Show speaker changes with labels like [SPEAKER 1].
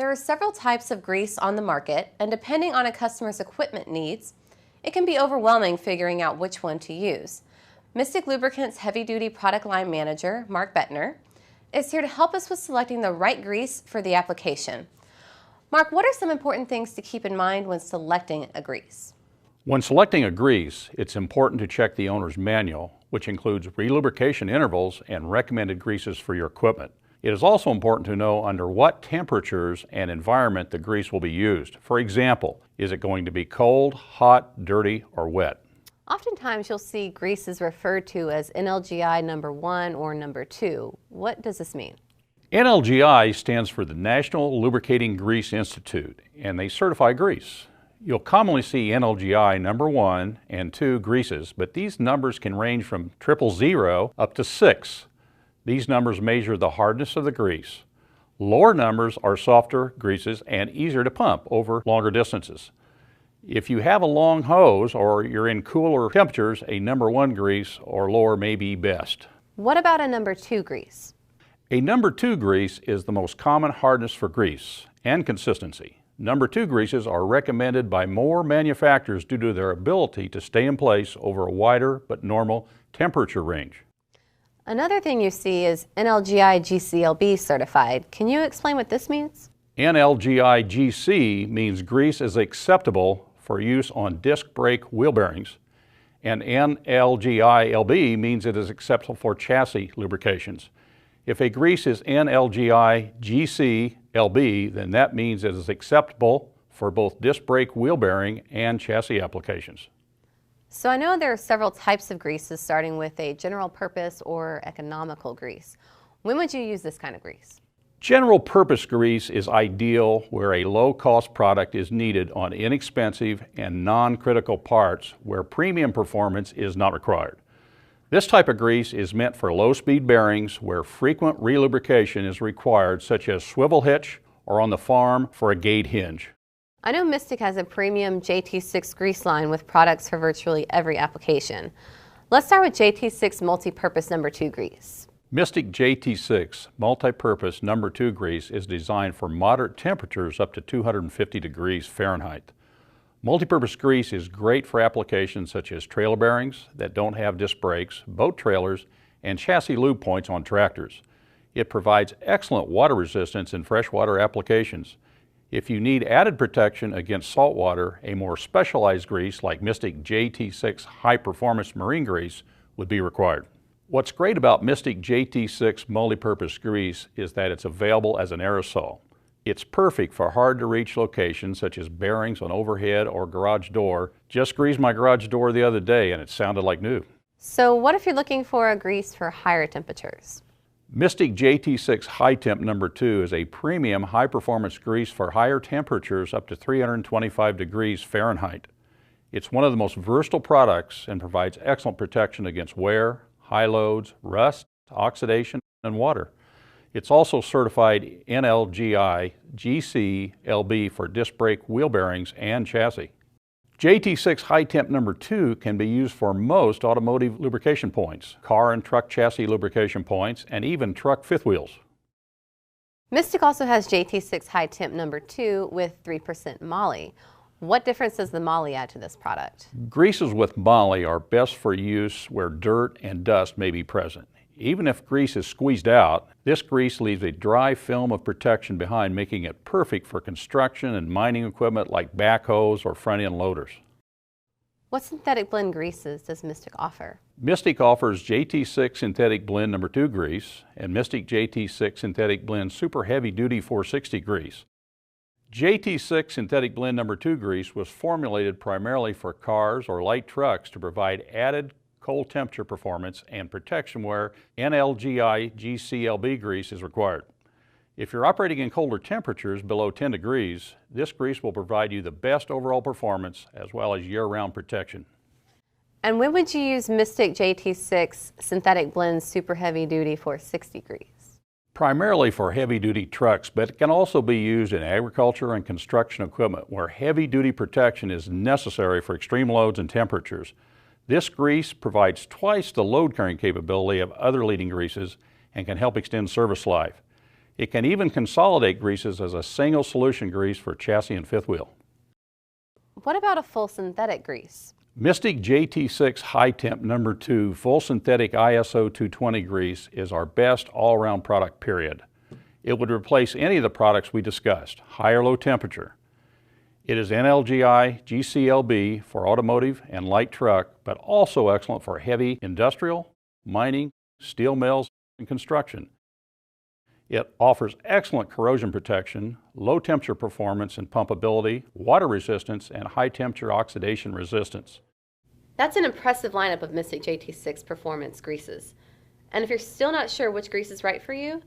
[SPEAKER 1] There are several types of grease on the market, and depending on a customer's equipment needs, it can be overwhelming figuring out which one to use. Mystik Lubricants Heavy-Duty Product Line Manager, Mark Betner, is here to help us with selecting the right grease for the application. Mark, what are some important things to keep in mind when selecting a grease?
[SPEAKER 2] When selecting a grease, it's important to check the owner's manual, which includes relubrication intervals and recommended greases for your equipment. It is also important to know under what temperatures and environment the grease will be used. For example, is it going to be cold, hot, dirty, or wet?
[SPEAKER 1] Oftentimes you'll see greases referred to as NLGI number 1 or number 2. What does this mean?
[SPEAKER 2] NLGI stands for the National Lubricating Grease Institute, and they certify grease. You'll commonly see NLGI number 1 and 2 greases, but these numbers can range from 000 up to 6. These numbers measure the hardness of the grease. Lower numbers are softer greases and easier to pump over longer distances. If you have a long hose or you're in cooler temperatures, a number 1 grease or lower may be best.
[SPEAKER 1] What about a number 2 grease?
[SPEAKER 2] A number 2 grease is the most common hardness for grease and consistency. Number 2 greases are recommended by more manufacturers due to their ability to stay in place over a wider but normal temperature range.
[SPEAKER 1] Another thing you see is NLGI GCLB certified. Can you explain what this means?
[SPEAKER 2] NLGI GC means grease is acceptable for use on disc brake wheel bearings, and NLGI LB means it is acceptable for chassis lubrications. If a grease is NLGI GC LB, then that means it is acceptable for both disc brake wheel bearing and chassis applications.
[SPEAKER 1] So I know there are several types of greases, starting with a general purpose or economical grease. When would you use this kind of grease?
[SPEAKER 2] General purpose grease is ideal where a low-cost product is needed on inexpensive and non-critical parts where premium performance is not required. This type of grease is meant for low-speed bearings where frequent relubrication is required, such as swivel hitch or on the farm for a gate hinge.
[SPEAKER 1] I know Mystik has a premium JT6 grease line with products for virtually every application. Let's start with JT6 MultiPurpose number 2 grease.
[SPEAKER 2] Mystik JT6 MultiPurpose number 2 grease is designed for moderate temperatures up to 250 degrees Fahrenheit. Multipurpose grease is great for applications such as trailer bearings that don't have disc brakes, boat trailers, and chassis lube points on tractors. It provides excellent water resistance in freshwater applications. If you need added protection against salt water, a more specialized grease like Mystik JT6 High Performance Marine Grease would be required. What's great about Mystik JT6 Multipurpose Grease is that it's available as an aerosol. It's perfect for hard-to-reach locations such as bearings on overhead or garage door. Just greased my garage door the other day and it sounded like new.
[SPEAKER 1] So what if you're looking for a grease for higher temperatures?
[SPEAKER 2] Mystik JT6 High Temp number 2 is a premium high-performance grease for higher temperatures up to 325 degrees Fahrenheit. It's one of the most versatile products and provides excellent protection against wear, high loads, rust, oxidation, and water. It's also certified NLGI GC LB for disc brake wheel bearings and chassis. JT6 High Temp number 2 can be used for most automotive lubrication points, car and truck chassis lubrication points, and even truck fifth wheels.
[SPEAKER 1] Mystik also has JT6 High Temp number 2 with 3% moly. What difference does the moly add to this product?
[SPEAKER 2] Greases with moly are best for use where dirt and dust may be present. Even if grease is squeezed out, this grease leaves a dry film of protection behind, making it perfect for construction and mining equipment like backhoes or front-end loaders.
[SPEAKER 1] What synthetic blend greases does Mystik offer?
[SPEAKER 2] Mystik offers JT6 Synthetic Blend number 2 grease and Mystik JT6 Synthetic Blend Super Heavy Duty 460 grease. JT6 Synthetic Blend number 2 grease was formulated primarily for cars or light trucks to provide added cold temperature performance and protection where NLGI GCLB grease is required. If you're operating in colder temperatures below 10 degrees, this grease will provide you the best overall performance as well as year-round protection.
[SPEAKER 1] And when would you use Mystik JT6 Synthetic Blend Super Heavy Duty 460 grease?
[SPEAKER 2] Primarily for heavy-duty trucks, but it can also be used in agriculture and construction equipment where heavy-duty protection is necessary for extreme loads and temperatures. This grease provides twice the load carrying capability of other leading greases and can help extend service life. It can even consolidate greases as a single solution grease for chassis and fifth wheel.
[SPEAKER 1] What about a full synthetic grease?
[SPEAKER 2] Mystik JT6 High Temp No. 2 Full Synthetic ISO 220 grease is our best all-around product, period. It would replace any of the products we discussed, high or low temperature. It is NGLI GCLB for automotive and light truck, but also excellent for heavy industrial, mining, steel mills, and construction. It offers excellent corrosion protection, low temperature performance and pumpability, water resistance, and high temperature oxidation resistance.
[SPEAKER 1] That's an impressive lineup of Mystik JT6 performance greases. And if you're still not sure which grease is right for you,